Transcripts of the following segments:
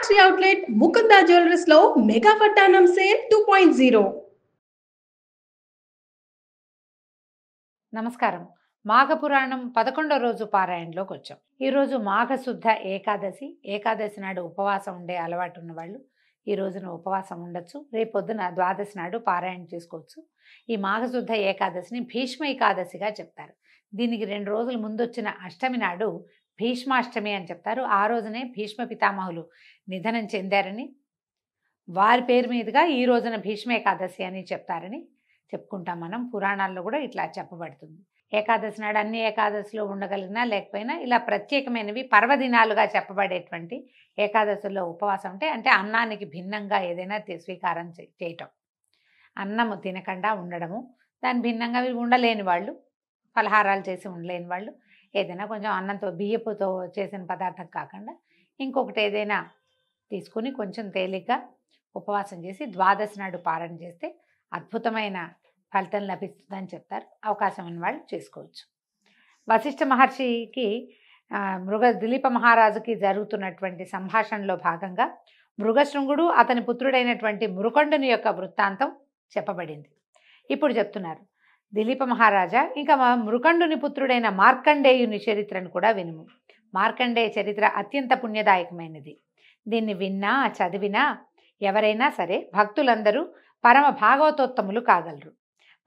Factory outlet Mukunda jewellers లో mega వడ్డానం sale 2.0. నమస్కారం. మాఘపురాణం 11వ రోజు పారాయణలోకి వచ్చాం. ఈరోజు మాఘశుద్ధ ఏకాదశి. ఏకాదశి నాడు ఉపవాసం ఉండే అలవాటు ఉన్న వాళ్ళు ఈ రోజున ఉపవాసం ఉండొచ్చు. రేపొద్దున ద్వాదశి నాడు పారాయణ చేసుకోవచ్చు. ఈ మాఘశుద్ధ ఏకాదశిని భీష్మ ఏకాదశిగా చెప్తారు. దీనికి 2 రోజుల ముందు వచ్చిన అష్టమి నాడు భీష్మాష్టమి అని చెప్తారు. ఆ రోజునే భీష్మ పితామహులు నిధనం చెందారని, వారి పేరు మీదుగా ఈ రోజున భీష్మ ఏకాదశి అని చెప్తారని చెప్పుకుంటాం. మనం పురాణాల్లో కూడా ఇట్లా చెప్పబడుతుంది. ఏకాదశి నాడు అన్ని ఏకాదశిలో ఉండగలిగినా లేకపోయినా ఇలా ప్రత్యేకమైనవి పర్వదినాలుగా చెప్పబడేటువంటి ఏకాదశిలో ఉపవాసం అంటే అన్నానికి భిన్నంగా ఏదైనా స్వీకారం చేయటం, అన్నము తినకుండా ఉండడము. దాని భిన్నంగా ఉండలేని వాళ్ళు, పలహారాలు చేసి ఉండలేని వాళ్ళు ఏదైనా కొంచెం అన్నంతో బియ్యపుతో చేసిన పదార్థం కాకుండా ఇంకొకటి ఏదైనా తీసుకుని కొంచెం తేలిగ్గా ఉపవాసం చేసి ద్వాదశి నాడు పారణ చేస్తే అద్భుతమైన ఫలితం లభిస్తుందని చెప్తారు. అవకాశం ఉన్న వాళ్ళు చేసుకోవచ్చు. వశిష్ఠ మహర్షికి దిలీప మహారాజుకి జరుగుతున్నటువంటి సంభాషణలో భాగంగా మృగశృంగుడు అతని పుత్రుడైనటువంటి మృకండుని యొక్క వృత్తాంతం చెప్పబడింది. ఇప్పుడు చెప్తున్నారు, దిలీప మహారాజా ఇంకా మృకండుని పుత్రుడైన మార్కండేయుని చరిత్రను కూడా వినుము. మార్కండేయ చరిత్ర అత్యంత పుణ్యదాయకమైనది. దీన్ని విన్నా చదివినా ఎవరైనా సరే భక్తులందరూ పరమ భాగవతోత్తములు కాగలరు.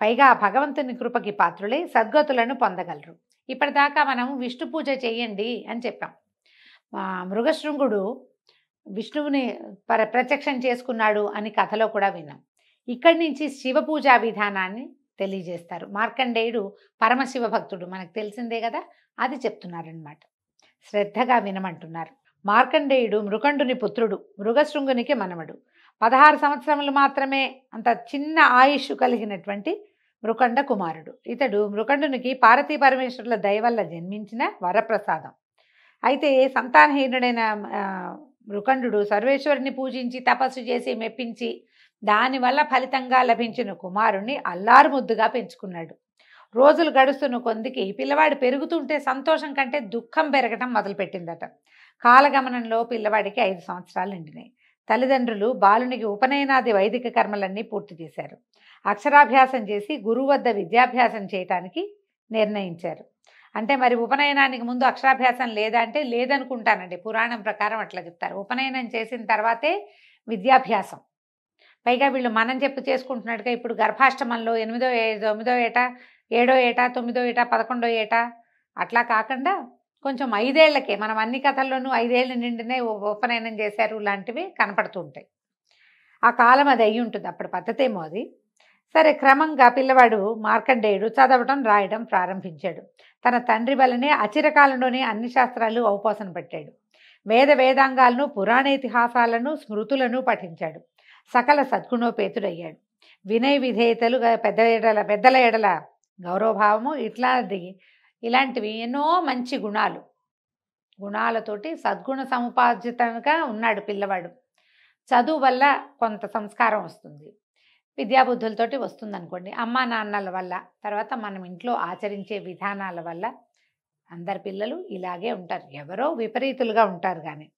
పైగా భగవంతుని కృపకి పాత్రులై సద్గతులను పొందగలరు. ఇప్పటిదాకా మనం విష్ణు పూజ చేయండి అని చెప్పాం. మృగశృంగుడు విష్ణువుని ప్రత్యక్షం చేసుకున్నాడు అని కథలో కూడా విన్నాం. ఇక్కడి నుంచి శివ పూజా విధానాన్ని తెలియజేస్తారు. మార్కండేయుడు పరమశివ భక్తుడు, మనకు తెలిసిందే కదా, అది చెప్తున్నారనమాట. శ్రద్ధగా వినమంటున్నారు. మార్కండేయుడు మృకండుని పుత్రుడు, మృగశృంగునికి మనవడు. 16 సంవత్సరములు మాత్రమే అంత చిన్న ఆయుష్ కలిగినటువంటి మృకండ కుమారుడు. ఇతడు మృకండునికి పార్వతీ పరమేశ్వరుల దయ వల్ల జన్మించిన వరప్రసాదం. అయితే సంతానహీనుడైన మృకండు సర్వేశ్వరుని పూజించి తపస్సు చేసి మెప్పించి దానివల్ల ఫలితంగా లభించిన కుమారుణ్ణి అల్లారు ముద్దుగా పెంచుకున్నాడు. రోజులు గడుస్తున్న కొందికి పిల్లవాడు పెరుగుతుంటే సంతోషం కంటే దుఃఖం పెరగటం మొదలుపెట్టిందట. కాలగమనంలో పిల్లవాడికి 5 సంవత్సరాలు నిండినాయి. తల్లిదండ్రులు బాలునికి ఉపనయనాది వైదిక కర్మలన్నీ పూర్తి చేశారు. అక్షరాభ్యాసం చేసి గురువు వద్ద విద్యాభ్యాసం చేయటానికి నిర్ణయించారు. అంటే మరి ఉపనయనానికి ముందు అక్షరాభ్యాసం లేదా అంటే లేదనుకుంటానండి. పురాణం ప్రకారం అట్లా చెప్తారు. ఉపనయనం చేసిన తర్వాతే విద్యాభ్యాసం. పైగా వీళ్ళు మనం చేసుకుంటున్నట్టుగా ఇప్పుడు గర్భాష్టమంలో 8వ 9వ ఏట 7వ ఏట 9వ ఏట 11వ ఏట అట్లా కాకుండా కొంచెం 5 ఏళ్లకే, మనం అన్ని కథల్లోనూ 5 ఏళ్ళు నిండినే ఉపనయనం చేశారు లాంటివి కనపడుతూ ఉంటాయి. ఆ కాలం అది అయ్యి ఉంటుంది, అప్పుడు పద్ధతేమో అది. సరే, క్రమంగా పిల్లవాడు మార్కండేయుడు చదవటం రాయడం ప్రారంభించాడు. తన తండ్రి వల్లనే అచిరకాలంలోనే అన్ని శాస్త్రాలు ఔపోసన పెట్టాడు. వేదాంగాలను, పురాణ ఇతిహాసాలను, స్మృతులను పఠించాడు. సకల సద్గుణోపేతుడయ్యాడు. వినయ విధేయతలు, పెద్దల ఎడల గౌరవభావము ఇలాంటివి ఎన్నో మంచి గుణాలతోటి సద్గుణ సముపార్జితంగా ఉన్నాడు పిల్లవాడు. చదువు వల్ల కొంత సంస్కారం వస్తుంది, విద్యాబుద్ధులతోటి వస్తుంది అనుకోండి. అమ్మా నాన్నల వల్ల, తర్వాత మనం ఇంట్లో ఆచరించే విధానాల వల్ల అందరి పిల్లలు ఇలాగే ఉంటారు. ఎవరో విపరీతులుగా ఉంటారు కానీ.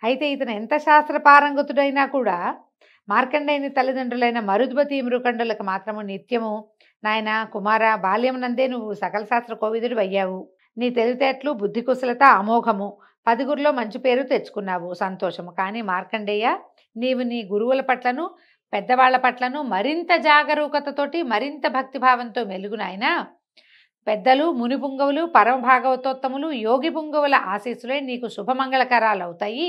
అయితే ఇతను ఎంత శాస్త్రపారంగతుడైనా కూడా మార్కండేయుని తల్లిదండ్రులైన మరుద్వతి మృకండులకు మాత్రము నిత్యము, నాయన కుమార, బాల్యమునందే నువ్వు సకల శాస్త్ర కోవిదుడు అయ్యావు. నీ తెలివితేటలు, బుద్ధి కుశలత అమోఘము. 10గురిలో మంచి పేరు తెచ్చుకున్నావు, సంతోషము. కానీ మార్కండేయ, నీవు నీ గురువుల పట్లను పెద్దవాళ్ల పట్లను మరింత జాగరూకతతోటి మరింత భక్తిభావంతో మెలుగునాయన. పెద్దలు, ముని పుంగవులు, పరమ భాగవతోత్తములు, యోగి పుంగవుల ఆశీస్సులే నీకు శుభమంగళకరాలు అవుతాయి.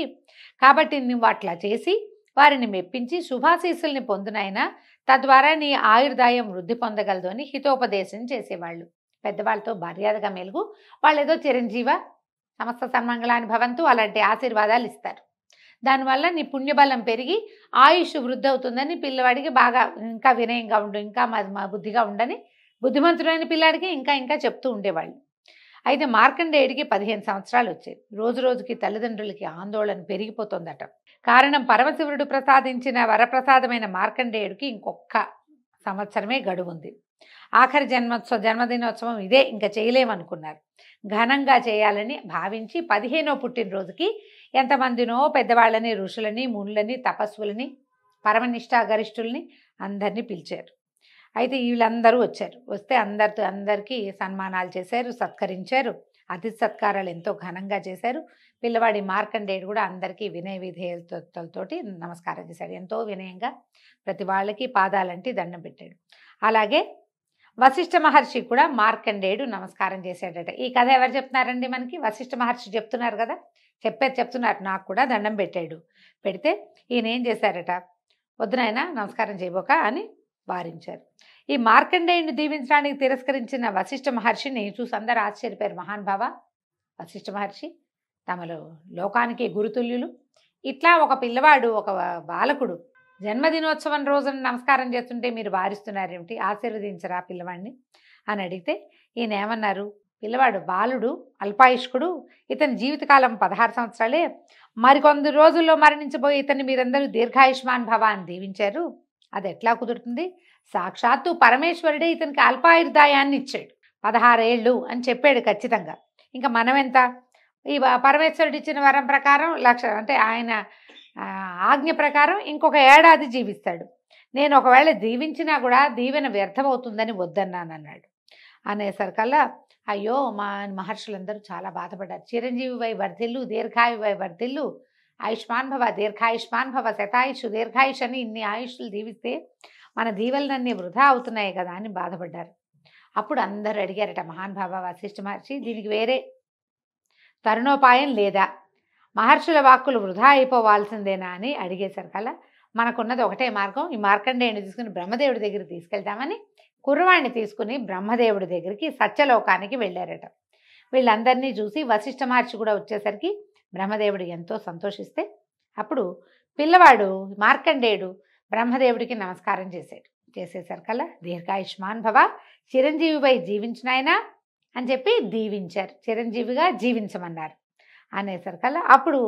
కాబట్టి నువ్వు అట్లా చేసి వారిని మెప్పించి శుభాశీస్సుల్ని పొందునైనా, తద్వారా నీ ఆయుర్దాయం వృద్ధి పొందగలదు అని హితోపదేశం చేసేవాళ్ళు. పెద్దవాళ్ళతో మర్యాదగా మెలుగు, వాళ్ళు ఏదో చిరంజీవ సమస్త సన్మంగళాన్ని భవంతు అలాంటి ఆశీర్వాదాలు ఇస్తారు. దానివల్ల నీ పుణ్యబలం పెరిగి ఆయుష్ వృద్ధి అవుతుందని పిల్లవాడికి బాగా ఇంకా వినయంగా ఉండు, ఇంకా బుద్ధిగా ఉండని, బుద్ధిమంతుడైన పిల్లాడికి ఇంకా చెప్తూ ఉండేవాళ్ళు. అయితే మార్కండేయుడికి 15 సంవత్సరాలు వచ్చాయి. రోజు రోజుకి తల్లిదండ్రులకి ఆందోళన పెరిగిపోతుందట. కారణం, పరమశివుడు ప్రసాదించిన వరప్రసాదమైన మార్కండేయుడికి ఇంకొక సంవత్సరమే గడువు ఉంది. ఆఖరి జన్మదినోత్సవం ఇదే, ఇంకా చేయలేమనుకున్నారు. ఘనంగా చేయాలని భావించి 15వ పుట్టినరోజుకి ఎంతమందినో పెద్దవాళ్ళని, ఋషులని, మునులని, తపస్సులని, పరమనిష్టా గరిష్ఠుల్ని అందరినీ పిలిచారు. అయితే వీళ్ళందరూ వచ్చారు. వస్తే అందరికీ సన్మానాలు చేశారు, సత్కరించారు. అతిథి సత్కారాలు ఎంతో ఘనంగా చేశారు. పిల్లవాడి మార్కండేయుడు కూడా అందరికీ వినయ విధేయతలతోటి నమస్కారం చేశాడు. ఎంతో వినయంగా ప్రతి వాళ్ళకి పాదాలంటి దండం పెట్టాడు. అలాగే వశిష్ఠ మహర్షి కూడా మార్కండేయుడు నమస్కారం చేశాడట. ఈ కథ ఎవరు చెప్తున్నారండి మనకి? వశిష్ఠ మహర్షి చెప్తున్నారు కదా, చెప్తున్నారు. నాకు కూడా దండం పెట్టాడు. పెడితే ఈయన ఏం చేశారట, వద్దునైనా నమస్కారం చేయబోక అని వారించారు. ఈ మార్కండేయుని దీవించడానికి తిరస్కరించిన వశిష్ఠ మహర్షిని చూసి అందరూ ఆశ్చర్యపోయారు. మహానుభావ వశిష్ఠ మహర్షి తమలో లోకానికి గురుతుల్యులు, ఇట్లా ఒక పిల్లవాడు, ఒక బాలకుడు జన్మదినోత్సవం రోజున నమస్కారం చేస్తుంటే మీరు వారిస్తున్నారేమిటి, ఆశీర్వదించరా పిల్లవాడిని అని అడిగితే ఈయన ఏమన్నారు, పిల్లవాడు బాలుడు, అల్పాయుష్కుడు, ఇతని జీవితకాలం 16 సంవత్సరాలే, మరికొంది రోజుల్లో మరణించబోయే ఇతన్ని మీరందరూ దీర్ఘాయుష్మాన్ భవ అని దీవించారు. అది ఎట్లా కుదురుతుంది? సాక్షాత్తు పరమేశ్వరుడే ఇతనికి అల్పాయుర్దాయాన్ని ఇచ్చాడు, 16 ఏళ్ళు అని చెప్పాడు ఖచ్చితంగా. ఇంకా మనం ఎంత? ఈ పరమేశ్వరుడు ఇచ్చిన వరం ప్రకారం అంటే ఆయన ఆజ్ఞ ప్రకారం ఇంకొక ఏడాది జీవిస్తాడు. నేను ఒకవేళ దీవించినా కూడా దీవెన వ్యర్థమవుతుందని వద్దన్నాను అన్నాడు. అనేసరికల్లా అయ్యో మా మహర్షులందరూ చాలా బాధపడ్డారు. చిరంజీవి వై వర్ధిల్లు, దీర్ఘాయు వై వర్ధిల్లు, ఆయుష్మాన్ భవ, దీర్ఘాయుష్మాన్ భవ, శతాయుష్ దీర్ఘాయుష్ అని ఇన్ని ఆయుష్లు దీవిస్తే మన దీవెలనన్నీ వృధా అవుతున్నాయి కదా అని బాధపడ్డారు. అప్పుడు అందరూ అడిగారట, మహానుభావ వశిష్ఠ మహర్షి, దీనికి వేరే తరుణోపాయం లేదా? మహర్షుల వాక్కులు వృధా అయిపోవాల్సిందేనా అని అడిగేసరికల్లా మనకున్నది ఒకటే మార్గం, ఈ మార్కండేయుని తీసుకుని బ్రహ్మదేవుడి దగ్గరికి తీసుకెళ్తామని కుర్రవాణ్ణి తీసుకుని బ్రహ్మదేవుడి దగ్గరికి సత్యలోకానికి వెళ్ళారట. వీళ్ళందరినీ చూసి వశిష్ఠ మహర్షి కూడా వచ్చేసరికి బ్రహ్మదేవుడు ఎంతో సంతోషిస్తే అప్పుడు పిల్లవాడు మార్కండేయుడు బ్రహ్మదేవుడికి నమస్కారం చేసేసరికల్లా దీర్ఘాయుష్మాన్ భవ, చిరంజీవిపై జీవించినాయనా అని చెప్పి దీవించారు. చిరంజీవిగా జీవించమన్నారు. అనేసరికల్లా అప్పుడు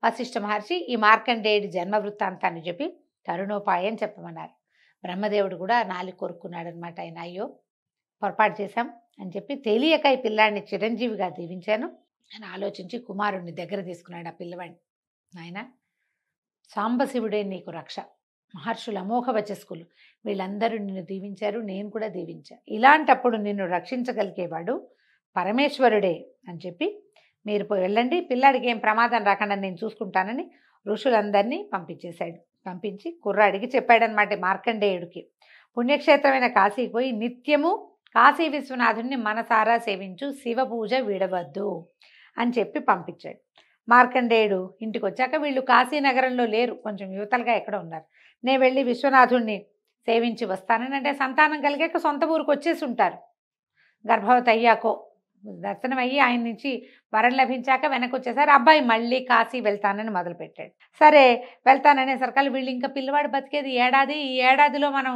వశిష్ఠ మహర్షి ఈ మార్కండేయుడి జన్మ వృత్తాంతాన్ని చెప్పి తరుణోపాయం చెప్పమన్నారు. బ్రహ్మదేవుడు కూడా నాలుగు కొరుక్కున్నాడు అనమాట. ఆయన అయ్యో పొరపాటు చేశాం అని చెప్పి తెలియక ఈ పిల్లాడిని చిరంజీవిగా దీవించాను అని ఆలోచించి కుమారుణ్ణి దగ్గర తీసుకున్నాడు. ఆ పిల్లవాడిని, నాయన సాంబశివుడే నీకు రక్ష, మహర్షులు అమోఘ వచస్కులు వీళ్ళందరూ నిన్ను దీవించారు, నేను కూడా దీవించా, ఇలాంటప్పుడు నిన్ను రక్షించగలిగేవాడు పరమేశ్వరుడే అని చెప్పి మీరు వెళ్ళండి, పిల్లాడికి ఏం ప్రమాదం రాకుండా నేను చూసుకుంటానని ఋషులందరినీ పంపించేశాడు. పంపించి కుర్రాడికి చెప్పాడనమాట మార్కండేయుడికి, పుణ్యక్షేత్రమైన కాశీకి పోయి నిత్యము కాశీ విశ్వనాథుడిని మనసారా సేవించు, శివ పూజ విడవద్దు అని చెప్పి పంపించాడు. మార్కండేయుడు ఇంటికి వచ్చాక వీళ్ళు కాశీనగరంలో లేరు, కొంచెం యువతలుగా ఎక్కడ ఉన్నారు. నేను వెళ్ళి విశ్వనాథుడిని సేవించి వస్తానని అంటే సంతానం కలిగాక సొంత ఊరికి వచ్చేసి ఉంటారు. గర్భవతి అయ్యాకో దర్శనం అయ్యి ఆయన నుంచి వరం లభించాక వెనక్కి వచ్చేసారు. అబ్బాయి మళ్ళీ కాశీ వెళ్తానని మొదలుపెట్టాడు. సరే వెళ్తాననేసరికి వీళ్ళు ఇంకా పిల్లవాడు బతికేది ఏడాది, ఈ ఏడాదిలో మనం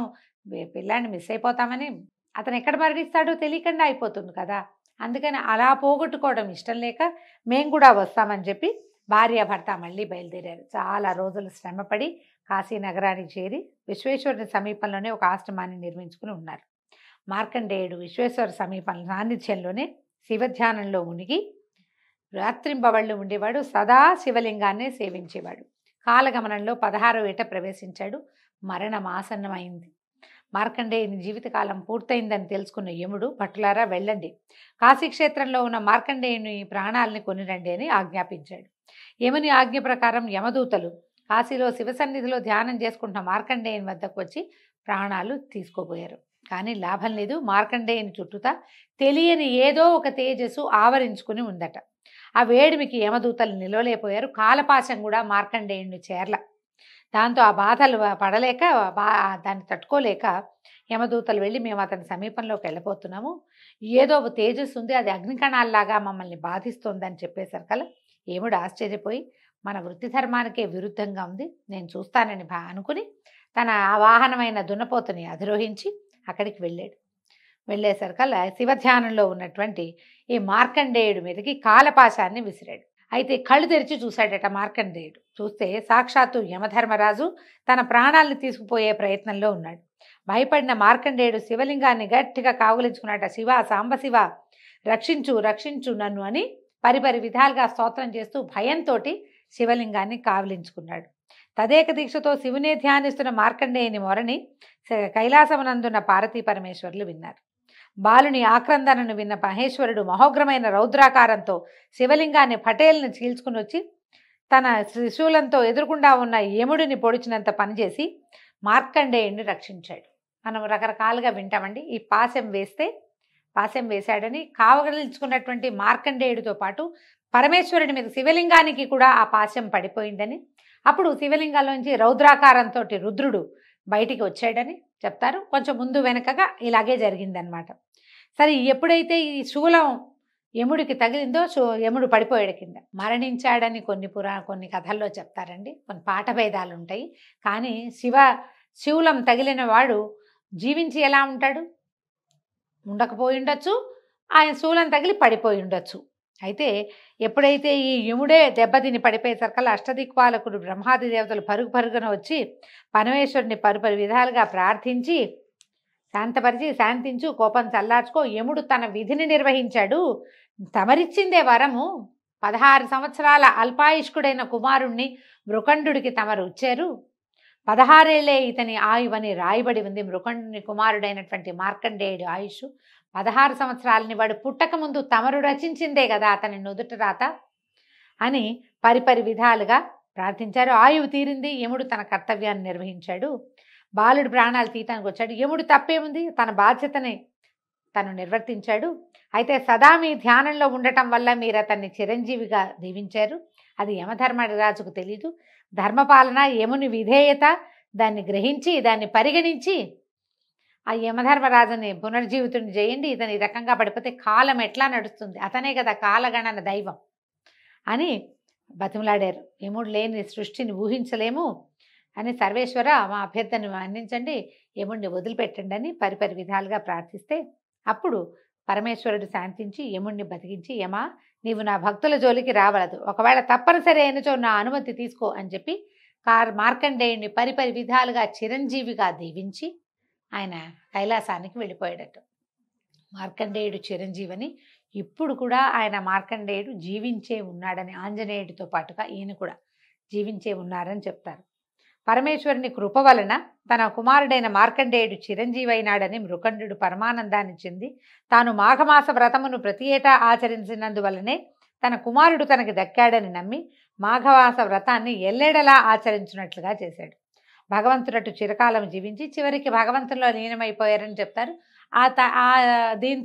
పిల్లాన్ని మిస్ అయిపోతామని అతను ఎక్కడ మరణిస్తాడో తెలియకుండా అయిపోతుంది కదా, అందుకని అలా పోగొట్టుకోవడం ఇష్టం లేక మేము కూడా వస్తామని చెప్పి భార్యాభర్త మళ్ళీ బయలుదేరారు. చాలా రోజులు శ్రమపడి కాశీ నగరానికి చేరి విశ్వేశ్వరుని సమీపంలోనే ఒక ఆశ్రమాన్ని నిర్మించుకుని ఉన్నారు. మార్కండేయుడు విశ్వేశ్వర సమీపం సాన్నిధ్యంలోనే శివధ్యానంలో మునిగి రాత్రింబవళ్ళు ఉండేవాడు. సదా శివలింగాన్నే సేవించేవాడు. కాలగమనంలో 16వ ఏట ప్రవేశించాడు. మరణం ఆసన్నమైంది. మార్కండేయుని జీవితకాలం పూర్తయిందని తెలుసుకున్న యముడు, భటులారా వెళ్ళండి, కాశీక్షేత్రంలో ఉన్న మార్కండేయుని ప్రాణాలని కొనిరండి అని ఆజ్ఞాపించాడు. యముని ఆజ్ఞ ప్రకారం యమదూతలు కాశీలో శివసన్నిధిలో ధ్యానం చేసుకుంటున్న మార్కండేయుని వద్దకు వచ్చి ప్రాణాలు తీసుకోబోయారు. కానీ లాభం లేదు. మార్కండేయుని చుట్టూతా తెలియని ఏదో ఒక తేజస్సు ఆవరించుకుని ఉందట. ఆ వేడిమికి యమదూతలు నిలవలేకపోయారు. కాలపాశం కూడా మార్కండేయుని చేర్ల. దాంతో ఆ బాధలు పడలేక దాన్ని తట్టుకోలేక యమదూతలు వెళ్ళి మేము అతని సమీపంలోకి వెళ్ళిపోతున్నాము, ఏదో తేజస్సు ఉంది, అది అగ్నికణాల్లాగా మమ్మల్ని బాధిస్తోందని చెప్పేసరికల్లా యముడు ఆశ్చర్యపోయి మన వృత్తి ధర్మానికే విరుద్ధంగా ఉంది, నేను చూస్తానని అనుకుని తన వాహనమైన దున్నపోతుని అధిరోహించి అక్కడికి వెళ్ళాడు. వెళ్ళేసరికల్లా శివధ్యానంలో ఉన్నటువంటి ఈ మార్కండేయుడి మీదకి కాలపాశాన్ని విసిరాడు. అయితే కళ్ళు తెరిచి చూశాడట మార్కండేయుడు. చూస్తే సాక్షాత్తు యమధర్మరాజు తన ప్రాణాలను తీసుకుపోయే ప్రయత్నంలో ఉన్నాడు. భయపడిన మార్కండేయుడు శివలింగాన్ని గట్టిగా కావులించుకున్నాట. శివ, సాంబశివ, రక్షించు రక్షించు నన్ను అని పరిపరి విధాలుగా స్తోత్రం చేస్తూ భయంతో శివలింగాన్ని కావలించుకున్నాడు. తదేక దీక్షతో శివునే ధ్యానిస్తున్న మార్కండేయుని మొరని కైలాసమునందున్న పార్వతీ పరమేశ్వరులు విన్నారు. బాలుని ఆక్రందనను విన్న మహేశ్వరుడు మహోగ్రమైన రౌద్రాకారంతో శివలింగాన్ని పటేల్ని చీల్చుకుని వచ్చి తన త్రిశూలంతో ఎదురుగుండా ఉన్న యముడిని పొడిచినంత పనిచేసి మార్కండేయుడిని రక్షించాడు. మనం రకరకాలుగా వింటామండి. ఈ పాశం వేశాడని కావగలించుకున్నటువంటి మార్కండేయుడితో పాటు పరమేశ్వరుడి మీద శివలింగానికి కూడా ఆ పాశం పడిపోయిందని, అప్పుడు శివలింగాల్లోంచి రౌద్రాకారంతో రుద్రుడు బయటికి వచ్చాడని చెప్తారు. కొంచెం ముందు వెనకగా ఇలాగే జరిగిందనమాట. సరే, ఎప్పుడైతే ఈ శూలం యముడికి తగిలిందో యముడు పడిపోయాడు కింద, మరణించాడని కొన్ని కథల్లో చెప్తారండి. కొన్ని పాట భేదాలు ఉంటాయి. కానీ శూలం తగిలిన వాడు జీవించి ఎలా ఉంటాడు? ఉండకపోయి ఉండొచ్చు, ఆయన శూలం తగిలి పడిపోయి ఉండొచ్చు. అయితే ఎప్పుడైతే ఈ యముడే దెబ్బతిని పడిపోయేసరికల్లా అష్టదిక్పాలకుడు బ్రహ్మాది దేవతలు పరుగున వచ్చి పరమేశ్వరుని పరు విధాలుగా ప్రార్థించి శాంతించు, కోపం చల్లార్చుకో, యముడు తన విధిని నిర్వహించాడు, తమరిచ్చిందే వరము, 16 సంవత్సరాల అల్పాయుష్కుడైన కుమారుణ్ణి మృకండుడికి తమరు ఇచ్చారు, 16 ఏళ్లే ఇతని ఆయువని రాయబడి ఉంది. మృకండుని కుమారుడైనటువంటి మార్కండేయుడి ఆయుష్ 16 సంవత్సరాలని, వాడు పుట్టక ముందు తమరు రచించిందే కదా అతని నుదుట రాత అని పరిపరి విధాలుగా ప్రార్థించారు. ఆయువు తీరింది, యముడు తన కర్తవ్యాన్ని నిర్వహించాడు, బాలుడి ప్రాణాలు తీయటానికి వచ్చాడు. యముడు తప్పేముంది, తన బాధ్యతని తను నిర్వర్తించాడు. అయితే సదా మీ ధ్యానంలో ఉండటం వల్ల మీరు అతన్ని చిరంజీవిగా దీవించారు. అది యమధర్మరాజుకు తెలీదు. ధర్మపాలన, యముని విధేయత, దాన్ని గ్రహించి దాన్ని పరిగణించి ఆ యమధర్మరాజుని పునర్జీవితుని చేయండి. ఇతను ఈ రకంగా పడిపోతే కాలం ఎట్లా నడుస్తుంది, అతనే కదా కాలగణన దైవం అని బతిమలాడారు. యముడు లేని సృష్టిని ఊహించలేము అని, సర్వేశ్వర మా అభ్యర్థనని మన్నించండి, యముడిని వదిలిపెట్టండి అని పరిపరి విధాలుగా ప్రార్థిస్తే అప్పుడు పరమేశ్వరుడు శాంతించి యముడిని బతికించి, యమా నీవు నా భక్తుల జోలికి రావలదు, ఒకవేళ తప్పనిసరి అయినచో నా అనుమతి తీసుకో అని చెప్పి మార్కండేయుడిని పరిపరి విధాలుగా చిరంజీవిగా దీవించి ఆయన కైలాసానికి వెళ్ళిపోయాడట. మార్కండేయుడు చిరంజీవని, ఇప్పుడు కూడా ఆయన మార్కండేయుడు జీవించే ఉన్నాడని, ఆంజనేయుడితో పాటుగా ఈయన కూడా జీవించే ఉన్నారని చెప్తారు. పరమేశ్వరుని కృప వలన తన కుమారుడైన మార్కండేయుడు చిరంజీవి అయినాడని మృకండు పరమానందాన్ని చెంది తాను మాఘమాస వ్రతమును ప్రతి ఏటా ఆచరించినందువలనే తన కుమారుడు తనకి దక్కాడని నమ్మి మాఘమాస వ్రతాన్ని ఎల్లెడలా ఆచరించినట్లుగా చేశాడు. భగవంతుడటు చిరకాలం జీవించి చివరికి భగవంతుల్లో లీనమైపోయారని చెప్తారు. దీని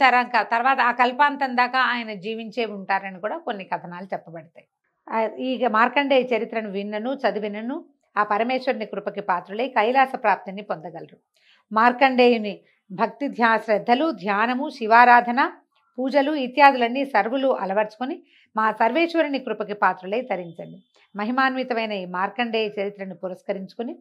తర్వాత ఆ కల్పాంతం దాకా ఆయన జీవించే ఉంటారని కూడా కొన్ని కథనాలు చెప్పబడతాయి. ఈ మార్కండేయ చరిత్రను విన్నను చదివినను ఆ పరమేశ్వరుని కృపకి పాత్రులై కైలాస ప్రాప్తిని పొందగలరు. మార్కండేయుని భక్తి శ్రద్ధలు, ధ్యానము, శివారాధన, పూజలు ఇత్యాదులన్నీ సర్వులు అలవర్చుకొని మా సర్వేశ్వరుని కృపకి పాత్రులై తరించండి. మహిమాన్వితమైన ఈ మార్కండేయ చరిత్రను పురస్కరించుకుని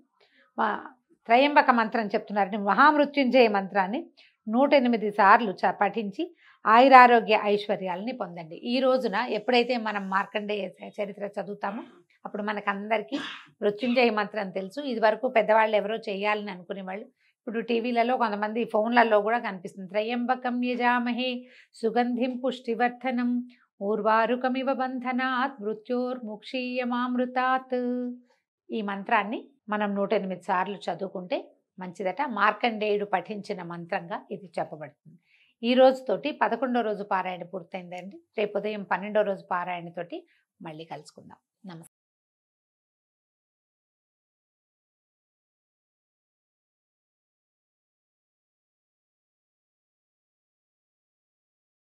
త్రయంబక మంత్రం చెప్తున్నారని, మహామృత్యుంజయ మంత్రాన్ని 108 సార్లు పఠించి ఆయురారోగ్య ఐశ్వర్యాలని పొందండి. ఈ రోజున ఎప్పుడైతే మనం మార్కండేయ చరిత్ర చదువుతామో అప్పుడు మనకందరికీ మృత్యుంజయ మంత్రం తెలుసు. ఇది వరకు పెద్దవాళ్ళు ఎవరో చేయాలని అనుకునేవాళ్ళు, ఇప్పుడు టీవీలలో కొంతమంది ఫోన్లలో కూడా కనిపిస్తుంది. త్రయంబకం యజామహే సుగంధిం పుష్టివర్ధనం ఊర్వారుకమివ బంధనాత్ మృత్యోర్ముక్షీయమామృతాత్. ఈ మంత్రాన్ని మనం 108 సార్లు చదువుకుంటే మంచిదట. మార్కండేయుడు పఠించిన మంత్రంగా ఇది చెప్పబడుతుంది. ఈ రోజుతోటి 11వ రోజు పారాయణ పూర్తయిందండి. రేపు ఉదయం 12వ రోజు పారాయణతోటి మళ్ళీ కలుసుకుందాం. నమస్తే.